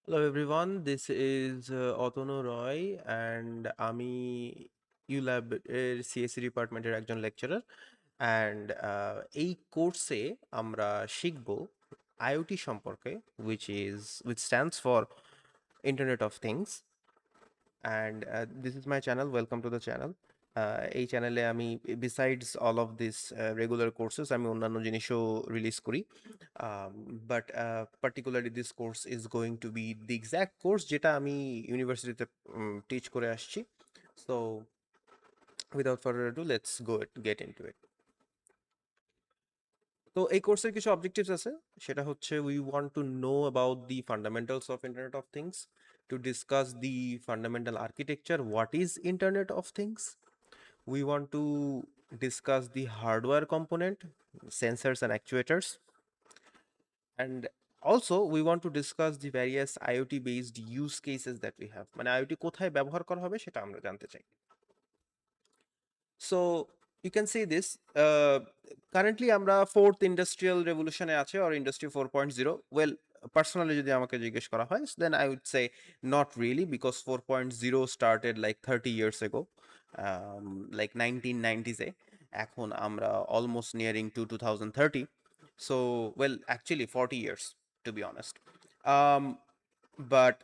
Hello everyone, this is Otonu Roy and আমি ULAB এর CSE ডিপার্টমেন্টের একজন লেকচারার অ্যান্ড এই কোর্সে আমরা শিখব IoT সম্পর্কে which stands for Internet of Things and this is my channel. Welcome to the channel. এই চ্যানেলে আমি besides all of this regular courses আমি অন্যান্য জিনিসও রিলিজ করি but particularly this course is going to be the exact course যেটা আমি ইউনিভার্সিটিতে টিচ করে আসছি so without further ado let's get into it. তো এই কোর্সের কিছু অবজেক্টিভস আছে, সেটা হচ্ছে we want to know about the fundamentals of internet of things, to discuss the fundamental architecture, what is internet of things. We want to discuss the hardware component, sensors and actuators, and also we want to discuss the various IoT based use cases that we have. মানে IoT কোথায় ব্যবহার করা হবে সেটা আমরা জানতে চাই. So you can see this currently আমরা fourth industrial revolution এ আছে or industry 4.0. Well, personally যদি আমাকে জিজ্ঞেস করা হয় then I would say not really, because 4.0 started like 30 years ago, like 1990s এ. এখন আমরা almost nearing to 2030, so well actually 40 years to be honest. um, but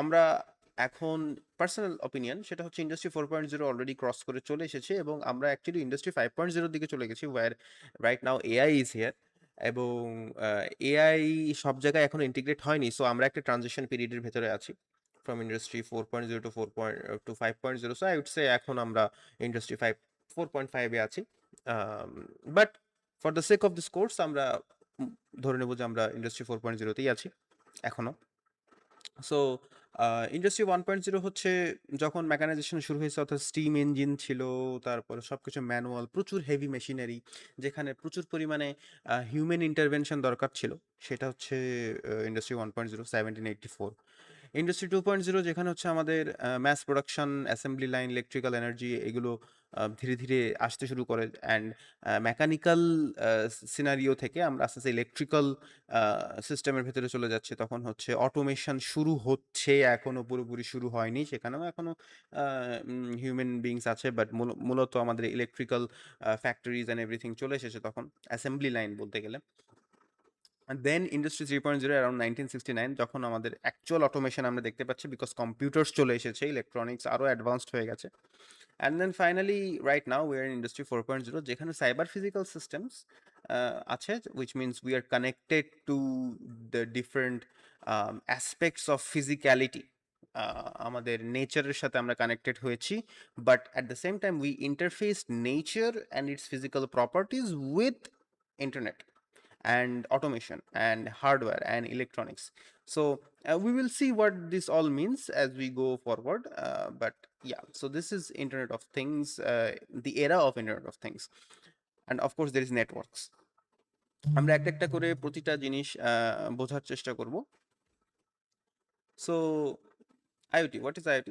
আমরা এখন পার্সোনাল অপিনিয়ন সেটা হচ্ছে ইন্ডাস্ট্রি 4.0 অলরেডি ক্রস করে চলে এসেছে এবং আমরা অ্যাকচুয়ালি ইন্ডাস্ট্রি 5.0 দিকে চলে গেছি, where right now AI is here এবং এআই সব জায়গায় এখনো ইন্টিগ্রেট হয়নি, সো আমরা একটা ট্রানজিশন পিরিয়ডের ভেতরে আছি from industry 4.0 to 5.0. So I would say এখন আমরা ইন্ডাস্ট্রি 4.5 এ আছি, but for the sake of this course আমরা ধরে নেব যে আমরা ইন্ডাস্ট্রি 4.0তেই আছি এখনো. সো ইন্ডাস্ট্রি 1.0 হচ্ছে যখন মেকানাইজেশন শুরু হয়েছে, অর্থাৎ স্টিম ইঞ্জিন ছিল, তারপর সবকিছু ম্যানুয়াল, প্রচুর হেভি মেশিনারি, যেখানে প্রচুর পরিমাণে হিউম্যান ইন্টারভেনশন দরকার ছিল, সেটা হচ্ছে ইন্ডাস্ট্রি 1.0 1784. ইন্ডাস্ট্রি 2.0 যেখানে হচ্ছে আমাদের mass production, assembly line, electrical energy এগুলো ধীরে ধীরে আসতে শুরু করে, অ্যান্ড মেকানিক্যাল সিনারিও থেকে আমরা আস্তে আস্তে ইলেকট্রিক্যাল সিস্টেমের ভেতরে চলে যাচ্ছে. তখন হচ্ছে অটোমেশন শুরু হচ্ছে, এখনো পুরোপুরি শুরু হয়নি, সেখানেও এখনো হিউম্যান বিংস আছে, বাট মূলত আমাদের ইলেকট্রিক্যাল ফ্যাক্টরিজ অ্যান্ড এভরিথিং চলে এসেছে তখন, অ্যাসেম্বলি লাইন বলতে গেলে. And then Industry 3.0 around 1969, যখন আমাদের অ্যাকচুয়াল অটোমেশন আমরা দেখতে পাচ্ছি, বিকজ কম্পিউটার্স চলে এসেছে, ইলেকট্রনিক্স আরও অ্যাডভান্সড হয়ে গেছে. And then finally right now we are in Industry 4.0 যেখানে সাইবার ফিজিক্যাল সিস্টেমস আছে, which means we are connected to the different aspects of physicality. আমাদের নেচারের সাথে আমরা কানেক্টেড হয়েছি, but at the same time we interface nature and it's physical properties with internet and automation and hardware and electronics. So we will see what this all means as we go forward, but yeah, so this is Internet of Things, the era of Internet of Things. And of course there is networks. আমরা একটা একটা করে প্রতিটা জিনিস বোঝার চেষ্টা করব. So IoT, what is IoT?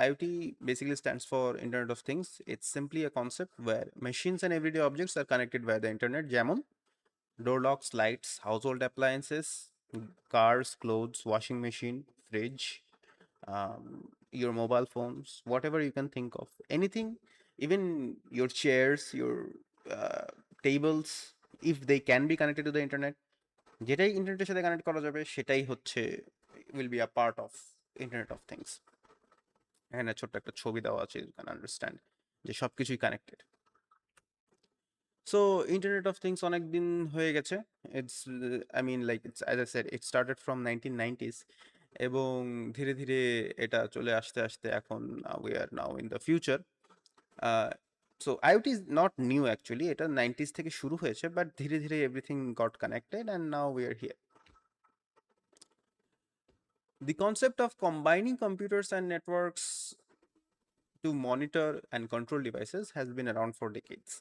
IoT basically stands for Internet of Things. It's simply a concept where machines and everyday objects are connected via the internet, যেমন door locks, lights, household appliances, cars, clothes, washing machine, fridge, your mobile phones, whatever you can think of, anything, even your chairs, your tables, if they can be connected to the internet, যেটাই ইন্টারনেটের সাথে connect করা যাবে সেটাই হচ্ছে will be a part of Internet of Things. এখানে ছোট্ট একটা ছবি দেওয়া আছে, you can understand যে সবকিছুই connected. So Internet of Things অনেক দিন হয়ে গেছে. It's I mean like it's, as I said, it started from 1990s এবং ধীরে ধীরে এটা চলে আসতে আসতে এখন we are now in the future. So IoT is not new actually, এটা 90s থেকে শুরু হয়েছে, but ধীরে ধীরে everything got connected and now we are here. The concept of combining computers and networks to monitor and control devices has been around for decades.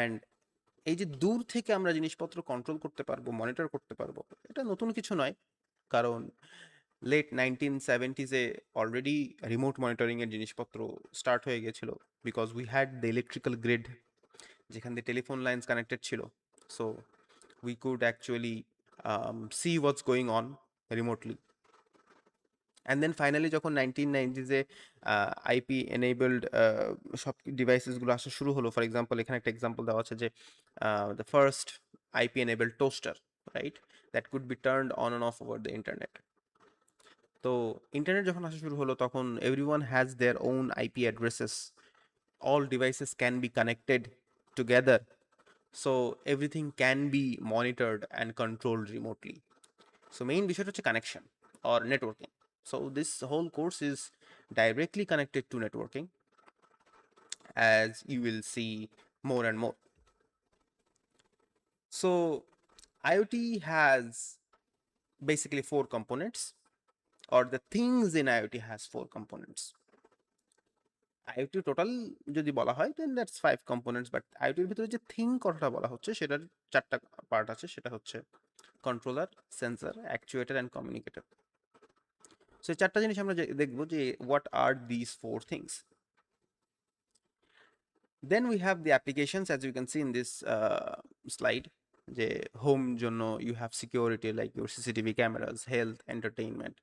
And এই যে দূর থেকে আমরা জিনিসপত্র কন্ট্রোল করতে পারবো, মনিটর করতে পারবো, এটা নতুন কিছু নয়, কারণ লেট 1970s-এ অলরেডি রিমোট মনিটরিং এর জিনিসপত্র স্টার্ট হয়ে গেছিল, because we had the electrical grid যেখান দিয়ে টেলিফোন লাইন্স কানেক্টেড ছিল, so we could actually see what's going on remotely. And then finally যখন 1990s-এ আইপি এনেবলড সব ডিভাইসেসগুলো আসা শুরু হলো, ফর এক্সাম্পল এখানে একটা এক্সাম্পল দেওয়া আছে যে the first IP enabled toaster, right, that could be turned on and of over the internet. তো ইন্টারনেট যখন আসা শুরু হলো তখন everyone has their own IP addresses, all devices can be connected together, so everything can be monitored and controlled remotely. So main বিষয়টা হচ্ছে connection or networking. So this whole course is directly connected to networking, as you will see more and more. So IoT has basically four components, or the things in IoT has four components. IoT total যদি বলা হয় দেন that's 5 components, but আইওটির ভিতরে যে thing কথাটা বলা হচ্ছে সেটার 4টা পার্ট আছে, সেটা হচ্ছে controller, sensor, actuator and communicator. So এই 4টা জিনিস আমরা দেখবো যে what are this four things. Then we have the applications, as you can see in this slide. যে হোম জন্য you have security like your CCTV cameras, health, entertainment.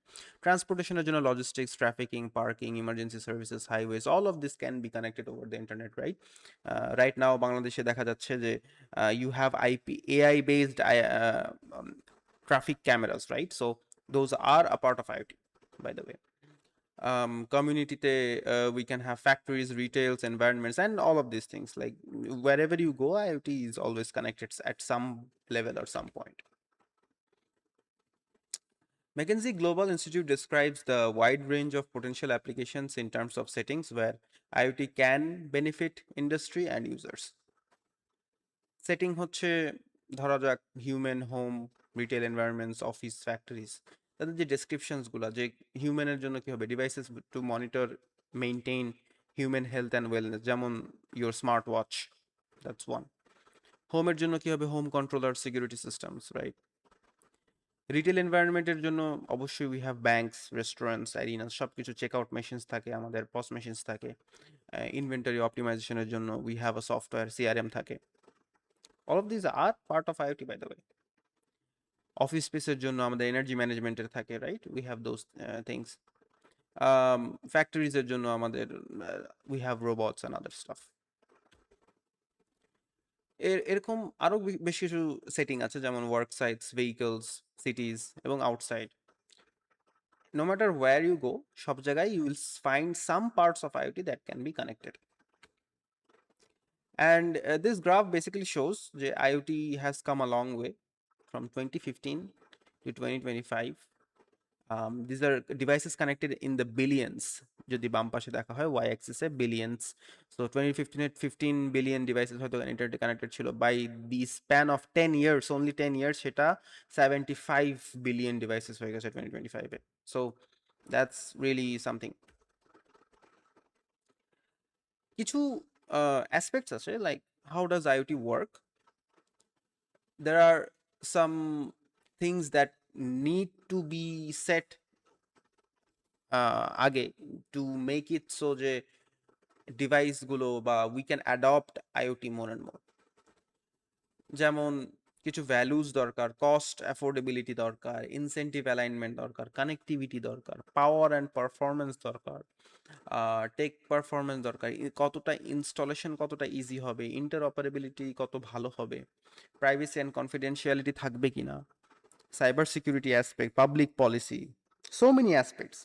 Transportationের জন্য logistics, trafficking, parking, emergency services, highways, all of this can be connected over the internet, right? Right now বাংলাদেশে দেখা যাচ্ছে যে you have AI based traffic cameras, right? So those are a part of IoT, by the way. Community-te we can have factories, retails, environments, and all of these things. Like wherever you go, IoT is always connected at some level or some point. McKinsey Global Institute describes the wide range of potential applications in terms of settings where IoT can benefit industry and users. Setting হচ্ছে ধরা যাক human home, retail environments, office, factories, তাদের যে ডেসক্রিপশনসগুলো যে হিউম্যানের জন্য কী হবে, devices to monitor maintain human health and wellness, যেমন your smart watch, that's one. হোমের জন্য কী হবে, home controller, security systems, right. Retail এনভায়রনমেন্টের জন্য অবশ্যই we have banks, restaurants, arenas, সব কিছু চেকআউট মেশিনস থাকে, আমাদের পস মেশিনস থাকে। ইনভেন্টরি অপটিমাইজেশনের জন্য we have a software, CRM থাকে। All of these are part of IoT, by the way. Office স্পেসের জন্য আমাদের এনার্জি ম্যানেজমেন্টের থাকে, right, we have those things. ফ্যাক্টরিজের জন্য আমাদের we have robots and other stuff. এরকম আরও বেশ কিছু সেটিং আছে, যেমন ওয়ার্ক সাইটস, ভেহিকলস, সিটিজ এবং outside. No matter where you go, সব জায়গায় you will find some parts of IoT that can be connected. And this graph basically shows যে IoT has come a long way from 2015 to 2025. These are devices connected in the billions. যদি বাম পাশে দেখা হয় y axis এ billions. So 2015 এ 15 billion devices হয়তো ইন্টারনেটে connected ছিল। By the span of 10 years, only 10 years, সেটা 75 billion devices হয়ে গেছে 2025 এ। So that's really something. কিছু aspects আছে, like how does IoT work? There are some things that need to be set আগে to make it so যে ডিভাইসগুলো বা we can adopt IoT more and more. যেমন কিছু ভ্যালুস দরকার, cost affordability দরকার, ইনসেন্টিভ অ্যালাইনমেন্ট দরকার, কানেক্টিভিটি দরকার, পাওয়ার অ্যান্ড পারফরমেন্স দরকার, টেক পারফরমেন্স দরকার, কতটা ইনস্টলেশন কতটা ইজি হবে, ইন্টারঅপারেবিলিটি কত ভালো হবে, প্রাইভেসি অ্যান্ড কনফিডেন্সিয়ালিটি থাকবে কিনা, cyber security aspect, public policy, so many aspects.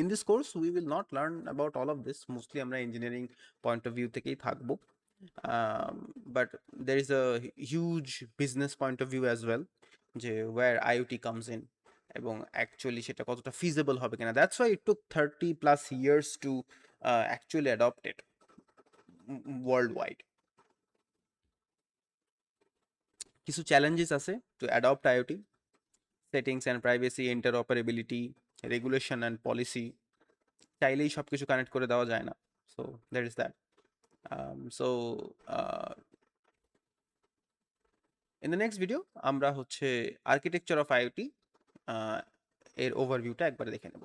In this course we will not learn about all of this, mostly আমরা ইঞ্জিনিয়ারিং পয়েন্ট অফ ভিউ থেকেই থাকবো, but there is a huge business point of view as well, যে where IoT comes in এবং actually সেটা কতটা feasible হবে কিনা. That's why it took 30 plus years to actually adopt it worldwide. কিছু challenges আছে to adopt IoT: settings and privacy, interoperability, regulation and policy. চাইলেই সব কিছু কানেক্ট করে দেওয়া যায় না, so there is that. So in the next video আমরা হচ্ছে আর্কিটেকচার অফ IoT এর ওভারভিউটা একবার দেখে নেব।